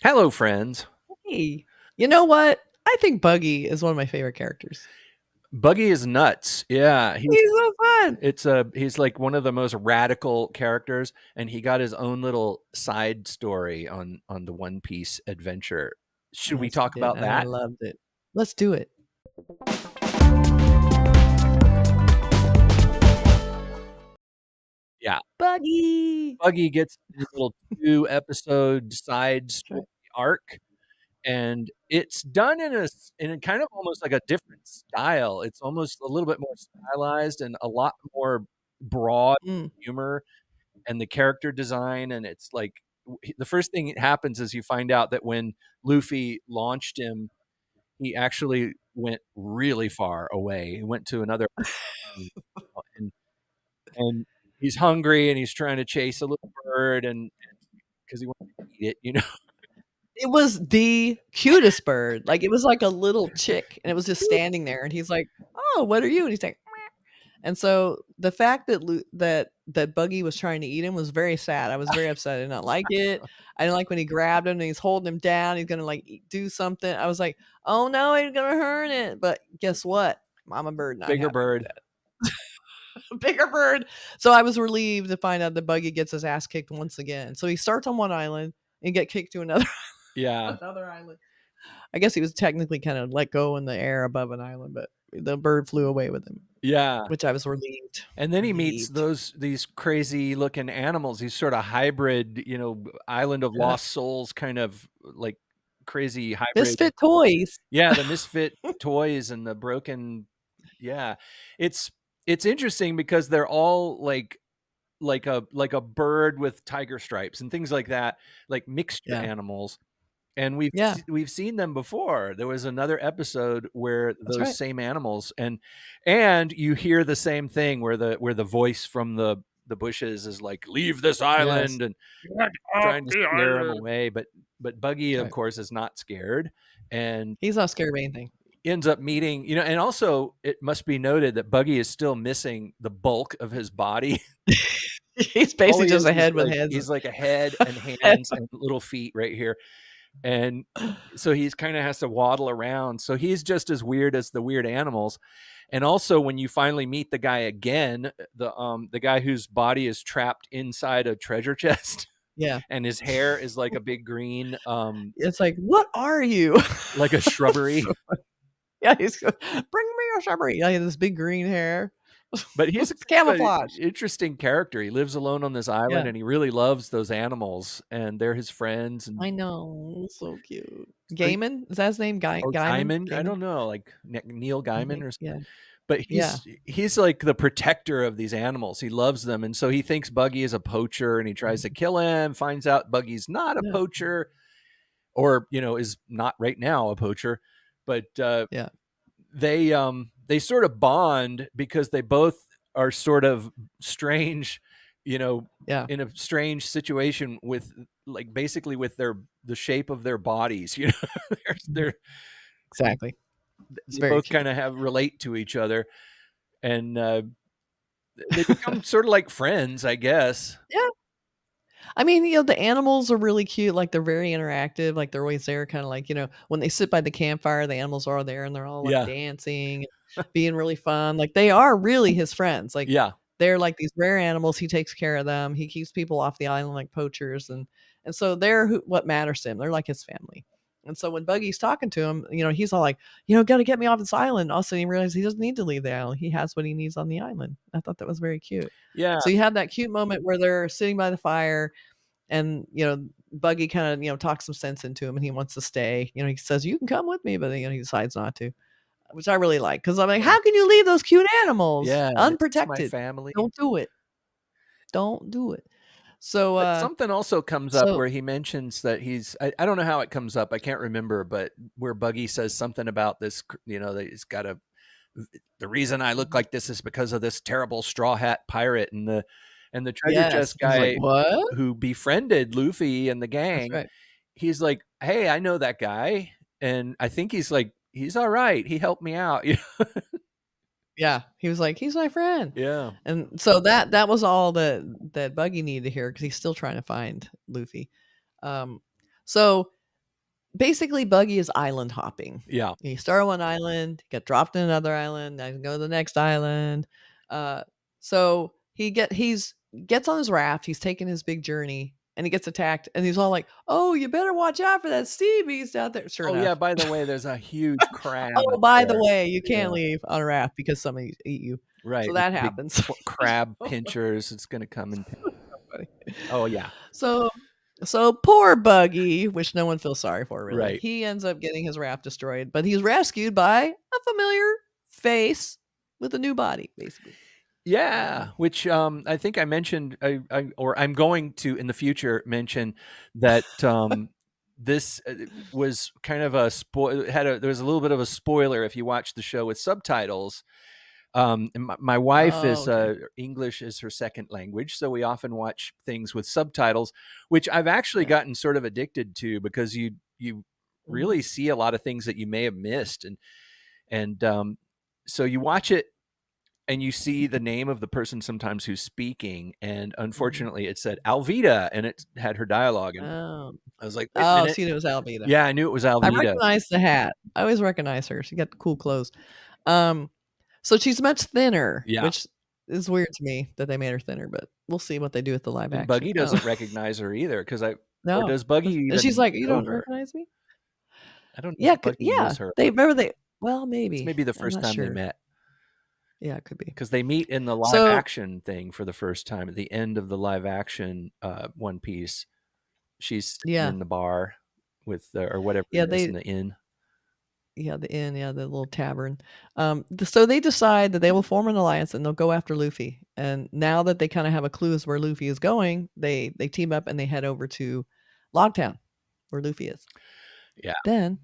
Hello, friends. Hey, you know what? I think Buggy is one of my favorite characters. Buggy is nuts. Yeah, He's so fun. he's like one of the most radical characters, and he got his own little side story on the One Piece adventure. Should we Yes, he talk did, about and I that? loved it. Let's do it. Yeah, Buggy. Buggy gets his little 2 episode side That's story right. arc, and it's done in a kind of almost like a different style. It's almost a little bit more stylized and a lot more broad Mm. humor and the character design. And it's like the first thing that happens is you find out that when Luffy launched him, he actually went really far away. He went to another island, and and he's hungry and he's trying to chase a little bird and because he wants to eat it. It was the cutest bird. Like it was like a little chick, and it was just standing there, and he's like, "Oh, what are you?" And he's like, and so the fact that that Buggy was trying to eat him was very sad. I was very upset. I did not like it. I didn't like when he grabbed him and he's holding him down. He's gonna like do something. I was like, oh no, he's gonna hurt it. But guess what? Mama Bird not Bigger happy with bird. that. Bigger bird. So I was relieved to find out that Buggy gets his ass kicked once again. So he starts on one island and get kicked to another Yeah. another island. I guess he was technically kind of let go in the air above an island, but the bird flew away with him, Yeah. which I was relieved. And then he meets Relieved. these crazy looking animals, these sort of hybrid, Island of Yeah. Lost Souls kind of like crazy hybrid. Misfit toys. Yeah, the misfit toys and the broken. Yeah. It's it's interesting because they're all like a bird with tiger stripes and things like that, like mixture Yeah. animals. And we've Yeah. we've seen them before. There was another episode where That's those right. same animals and you hear the same thing where the voice from the bushes is like, "Leave this Yes. island," and Get off trying to the scare him island. away. But Buggy, That's of right. course, is not scared and He's not scared of anything. ends up meeting, and also it must be noted that Buggy is still missing the bulk of his body. He's All basically he just a is head with like heads. he's like a head and hands and little feet right here. And so he's kind of has to waddle around. So he's just as weird as the weird animals. And also when you finally meet the guy again, the guy whose body is trapped inside a treasure chest Yeah. and his hair is like a big green It's like, "What are you?" like a shrubbery. So yeah, "Bring me a shrubbery." Yeah, he has this big green hair. But he's a It's kind of a camouflage. interesting character. He lives alone on this Yeah. island and he really loves those animals and they're his friends. And I know. So cute. so he, Gaiman? Is that his name? or Gaiman? Gaiman, I Gaiman? don't know, like Neil I Gaiman think or yeah. but Yeah. he's like the protector of these animals. He loves them, and so he thinks Buggy is a poacher, and he tries to Mhm. kill him. Finds out Buggy's not a Yeah. poacher, or is not right now a poacher. But Yeah. they sort of bond because they both are sort of strange, you know, Yeah. in a strange situation with like basically with the shape of their bodies. Mhm. Exactly. It's They very both cute. kind of have relate to each other, and they become sort of like friends, I guess. Yeah. I mean, the animals are really cute, like, they're very interactive, like, they're always there kinda like, when they sit by the campfire, the animals are all there, and they're all, like, Yeah. dancing, being really fun, like, they are really his friends, like, Yeah. they're like these rare animals, he takes care of them, he keeps people off the island like poachers, and so they're what matters to him, they're like his family, and so when Buggy's talking to him, he's all like, "Gotta get me off this island." Also, he realizes he doesn't need to leave the island, he has what he needs on the island. I thought that was very cute. Yeah. So you have that cute moment where they're sitting by the fire and, Buggy kinda, talks some sense into him and he wants to stay. He says, "You can come with me," but then, he decides not to, which I really like because 'cause I'm like, Yeah. "How can you leave those cute animals Yeah, this is my unprotected? family. Don't do it. Don't do it." So, But something also comes up so where he mentions that I don't know how it comes up, I can't remember, but where Buggy says something about this, that he's got a the reason I look Mhm. like this is because of this terrible straw hat pirate and the treasure Yes, chest he's like, guy "What?" who befriended Luffy and the That's gang. right. He's like, "Hey, I know that guy." And I think he's like, "He's all right. He helped me out." Yeah, he was like, "He's my friend." Yeah. And so that was all that Buggy needed to hear because he's still trying to find Luffy. Um, so basically, Buggy is island hopping. Yeah. He started on one island, got dropped in another island, now he can go to the next island. Uh, so he's gets on his raft, he's taking his big journey, and he gets attacked, and he's all like, "Oh, you better watch out for that sea beast out there." Sure Oh, yeah, enough. by the way, there's a huge crab "Oh, out by the there. way, you can't Yeah. leave on a raft because somebody eat you." Right, So with that the big happens. crab pinchers, it's gonna come and Funny. oh, yeah, So so poor Buggy, which no one feels sorry for really. right. He ends up getting his raft destroyed, but he's rescued by a familiar face with a new body, basically. Yeah, which, I think I mentioned, or I'm going to, in the future, mention that, this, was kind of a there was a little bit of a spoiler if you watch the show with subtitles. And my wife Oh, is, okay. English is her second language, so we often watch things with subtitles, which I've actually Yeah. gotten sort of addicted to because you Mhm. really see a lot of things that you may have missed, and so you watch it and you see the name of the person sometimes who's speaking, and Mhm. unfortunately, it said Alvida, and it had her dialogue, and Oh. I was like, "Wait a Oh, minute." see, it was Alvida. Yeah, I knew it was I Alvida. recognize the hat. I always recognize her. She got cool clothes. Um, so she's much thinner, Yeah, which is weird to me that they made her thinner, but we'll see what they do with the live and action. Buggy doesn't recognize her either, or No. does Buggy And she's even like, "You know don't her? recognize me?" I don't know if Yeah, Buggy yeah. knows her. They remember they well, It's maybe. maybe the I'm first not time they sure. met Yeah, it could be. because they meet in the live So action thing for the first time at the end of the live action, One Piece. She's sitting yeah. in the bar with or whatever Yeah, it is they in the inn. yeah, the inn, yeah, the little tavern. So they decide that they will form an alliance and they'll go after Luffy. And now that they kinda have a clue as where Luffy is going, they team up and they head over to Logtown, where Luffy is. Yeah, Then,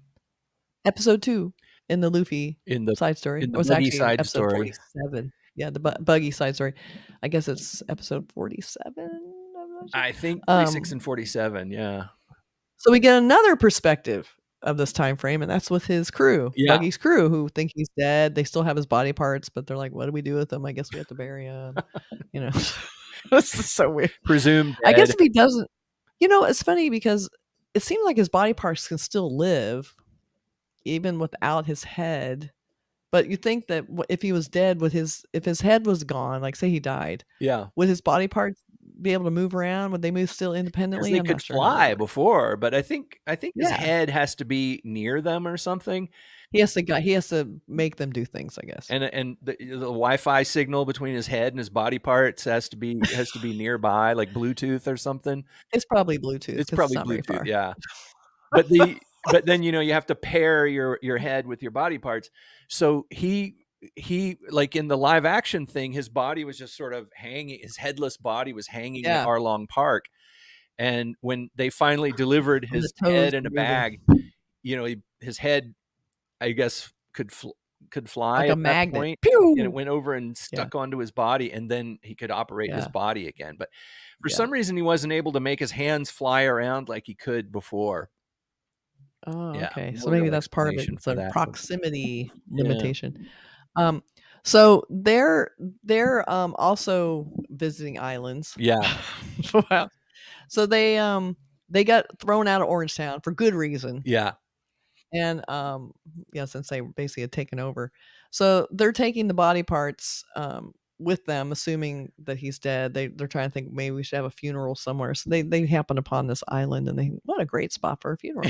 episode 2 in the Luffy in the side story, in the or it's Buggy actually Side episode story. 47. Yeah, the Buggy side story. I guess it's episode 47? I'm not sure. I think 46 Um and 47, yeah. So we get another perspective of this time frame, and that's with his crew, Yeah, Buggy's crew, who think he's dead. They still have his body parts, but they're like, "What do we do with him? I guess we have to bury him." You know, this is so weird. presumed I guess dead. if he doesn't, it's funny because it seems like his body parts can still live even without his head. But you think that if he was dead with if his head was gone, like say he died, Yeah, would his body parts be able to move around? Would they move still because independently? they I'm could not sure how that would fly work. before, but I think his Yeah. head has to be near them or something, He has to make them do things, I guess. and the Wi-Fi signal between his head and his body parts has to be nearby, like Bluetooth or something. It's probably Bluetooth It's because it's probably not very Bluetooth, far. yeah. But then, you have to pair your head with your body parts. So he like in the live action thing, his body was just sort of hanging, his headless body was hanging at Yeah, Arlong Park. And when they finally delivered and the his toes head in were a moving bag, his head, I guess, could fly like a at that magnet. point, and it Pew! went over and Yeah, stuck onto his body, and then he could operate his yeah, body again. But for yeah. some reason, he wasn't able to make his hands fly around like he could before. Oh, Yeah, okay. no So maybe real that's part of it. explanation It's for a that. proximity Yeah. limitation. Um, so they're also visiting islands. Yeah. Wow. So they got thrown out of Orangetown for good reason. Yeah. And, yeah, since they basically had taken over. So they're taking the body parts, with them, assuming that he's dead. They're trying to think maybe we should have a funeral somewhere. So they happen upon this island and they what a great spot for a funeral.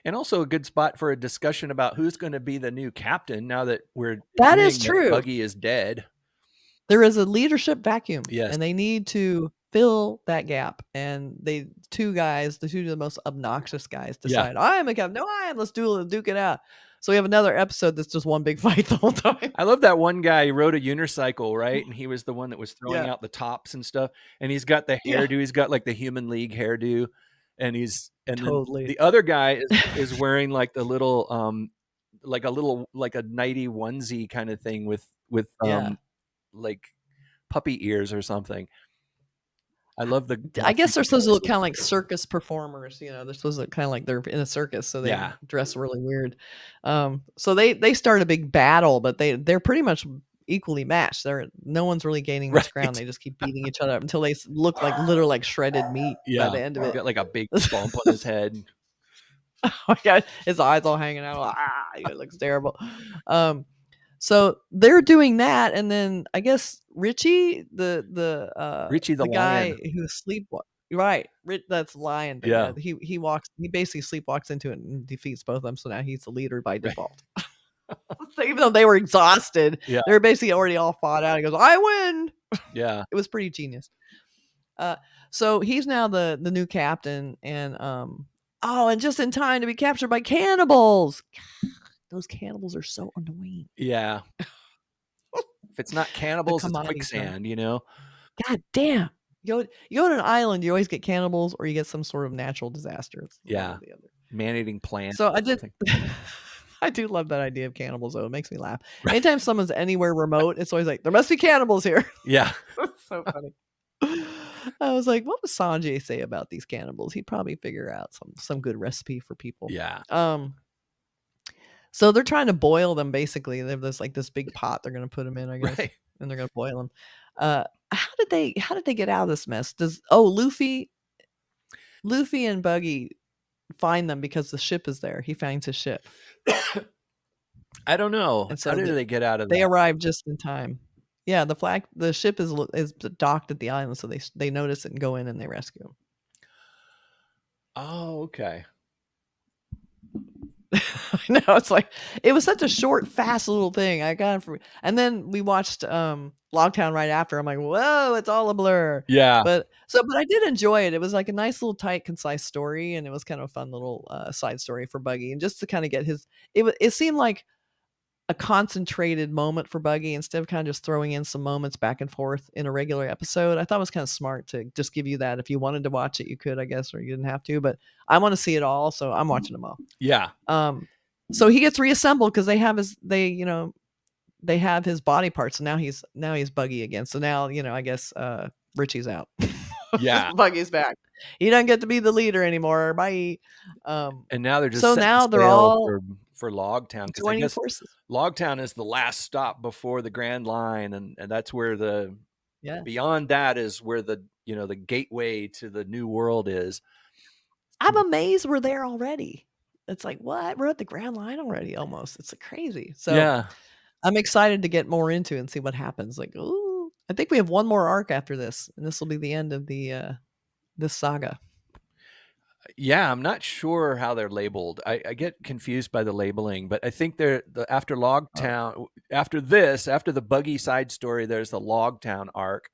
And also a good spot for a discussion about who's gonna be the new captain now that we're That is assuming that true. Buggy is dead. There is a leadership vacuum Yes. and they need to fill that gap. And they two guys, the two of the most obnoxious guys Yeah. decide, I am a captain. No, I am. Let's duke it out. So we have another episode that's just one big fight the whole time. I love that one guy, he rode a unicycle, right? And he was the one that was throwing Yeah. out the tops and stuff, and he's got the Yeah. hairdo, he's got, like, the Human League hairdo, and then Totally. the other guy is wearing, like, the little, like a nighty onesie kinda thing with, Yeah. like, puppy ears or something. I love the I guess costume they're supposed to look choices. kinda like circus performers, they're supposed to look kinda like they're in a circus, so they Yeah. dress really weird. So they start a big battle, but they're pretty much equally matched. No one's really gaining much ground. Right. They just keep beating each other up until they look like literally like shredded meat by Yeah. the end of He's it. got, like, a big bump on his head. Oh my god, his eyes all hanging out. Ah, it looks terrible. Um, so they're doing that, and then I guess Richie, Richie the the lion. guy who right, that's lion thing. Yeah, Yeah. he basically sleepwalks into it and defeats both of them. So now he's the leader by default. So even though they were exhausted, Yeah. they were basically already all fought out. He goes, "I win." Yeah. It was pretty genius. Uh, so he's now the new captain, and oh, and just in time to be captured by cannibals. Those cannibals are so annoying. Yeah. If it's not The cannibals, it's commodities. quicksand, you know? God damn. You go to an island, you always get cannibals or you get some sort of natural disaster. It's one or Yeah. the other. Man-eating plant. So I did Something. I do love that idea of cannibals though. It makes me laugh. Right. Anytime someone's anywhere remote, it's always like, there must be cannibals here. Yeah. That's so funny. I was like, what would Sanjay say about these cannibals? He'd probably figure out some good recipe for people. Yeah. So they're trying to boil them basically. They have this big pot they're gonna put them in, I guess, Right. and they're gonna boil them. How did they get out of this mess? Luffy and Buggy find them because the ship is there. He finds his ship. I don't know. And How so did they get out of they that? arrive just in time. Yeah, the ship is docked at the island, so they notice it and go in and they rescue him. Oh, okay. I know, it's like it was such a short, fast little thing. I got it for and then we watched Logtown right after. I'm like, whoa, it's all a blur. Yeah. But I did enjoy it. It was like a nice little tight, concise story, and it was kind of a fun little side story for Buggy. And just to kind of get it seemed like a concentrated moment for Buggy instead of kind of just throwing in some moments back and forth in a regular episode. I thought it was kind of smart to just give you that. If you wanted to watch it, you could, I guess, or you didn't have to. But I want to see it all, so I'm watching them all. Yeah. So he gets reassembled because they have his body parts. So now he's Buggy again. So now, I guess Richie's out. Yeah. Buggy's back. He doesn't get to be the leader anymore. Bye. And now they're just So setting now they're sail all for Logtown, because I joining guess forces. Logtown is the last stop before the Grand Line, and that's where Yeah. beyond that is where the gateway to the new world is. I'm amazed we're there already. It's like, what? We're at the Grand Line already almost. It's like crazy. So Yeah. I'm excited to get more into it and see what happens. Like, ooh, I think we have one more arc after this, and this will be the end of this saga. Yeah, I'm not sure how they're labeled. I get confused by the labeling, but I think after Logtown, after the Buggy side story, there's the Logtown arc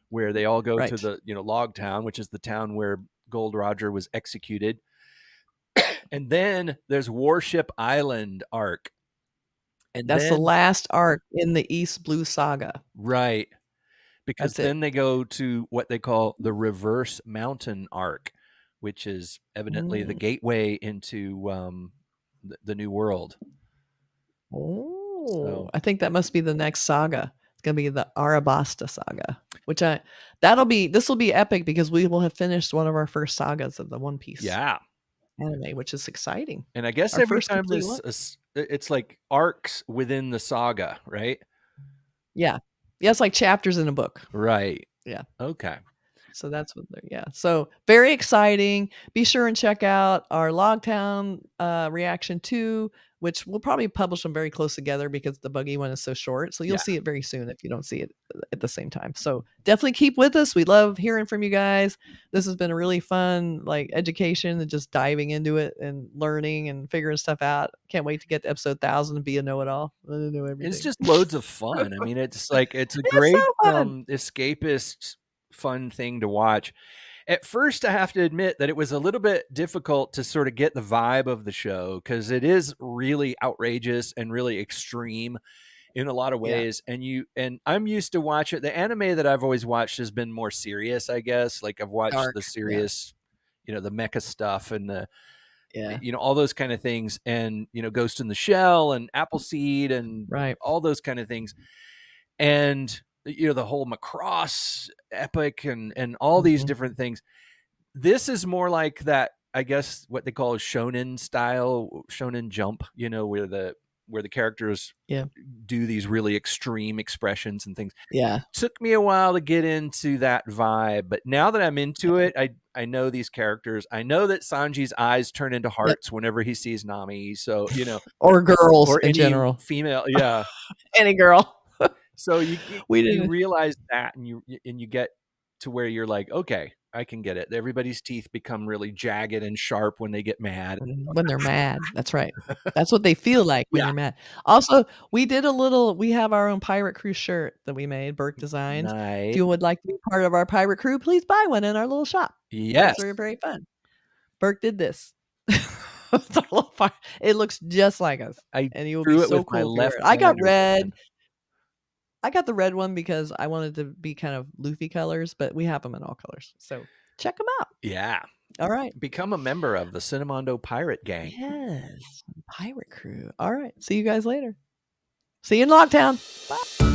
where they all go to Right. the Logtown, which is the town where Gold Roger was executed. And then there's Warship Island arc. And That's the then last arc in the East Blue Saga. right, because That's it. then they go to what they call the Reverse Mountain arc, which is evidently the Mm. gateway into the new world. Oh, So I think that must be the next saga. It's gonna be the Arabasta saga, which this will be epic because we will have finished one of our first sagas of the One Piece yeah, anime, which is exciting. and I guess Our every first time complete one. it's like arcs within the saga, right? Yeah. Yeah, it's like chapters in a book. Right. Yeah. Okay. So that's what they're yeah. So very exciting. Be sure and check out our Logtown reaction 2, which we'll probably publish them very close together because the Buggy one is so short. So you'll Yeah. see it very soon if you don't see it at the same time. So definitely keep with us. We love hearing from you guys. This has been a really fun education and just diving into it and learning and figuring stuff out. Can't wait to get to episode 1,000 and be a know-it-all. I know everything. It's just loads of fun. I mean, it's a It's great so fun. escapist fun thing to watch. At first, I have to admit that it was a little bit difficult to sort of get the vibe of the show because it is really outrageous and really extreme in a lot of Yeah. ways. And I'm used to watch it. The anime that I've always watched has been more serious, I guess. Like I've watched Dark. the Yeah. serious, the mecha stuff and Yeah. all those kind of things, and Ghost in the Shell and Appleseed and Right. all those kind of things. And the whole Macross epic and all these Mhm. different things. This is more like that, I guess, what they call shonen style, shonen jump, where where the characters Yeah. do these really extreme expressions and things. Yeah. Took me a while to get into that vibe, but now that I'm into Yeah. it, I know these characters. I know that Sanji's eyes turn into Yep. hearts whenever he sees Nami. So, Or girls or in any general. female, yeah. Any girl. So We you didn't realize that, and you get to where you're like, okay, I can get it. Everybody's teeth become really jagged and sharp when they get mad. when they're mad. That's right. That's what they feel like when Yeah, they're mad. Also, we have our own Pirate Crew shirt that we made, Burke designed. If nice. you would like to be part of our Pirate Crew, please buy one in our little shop. It's Yes, very, very fun. Burke did this. It's our little it looks just like us, I and you will be drew it so with my cool if you wear left it. hand or something. I got the red one because I wanted to be kind of Luffy colors, but we have them in all colors. So check them out. Yeah, All right. become a member of the Cinemondo Pirate Gang. Yes. Pirate Crew. All right. See you guys later. See you in Logtown. Bye.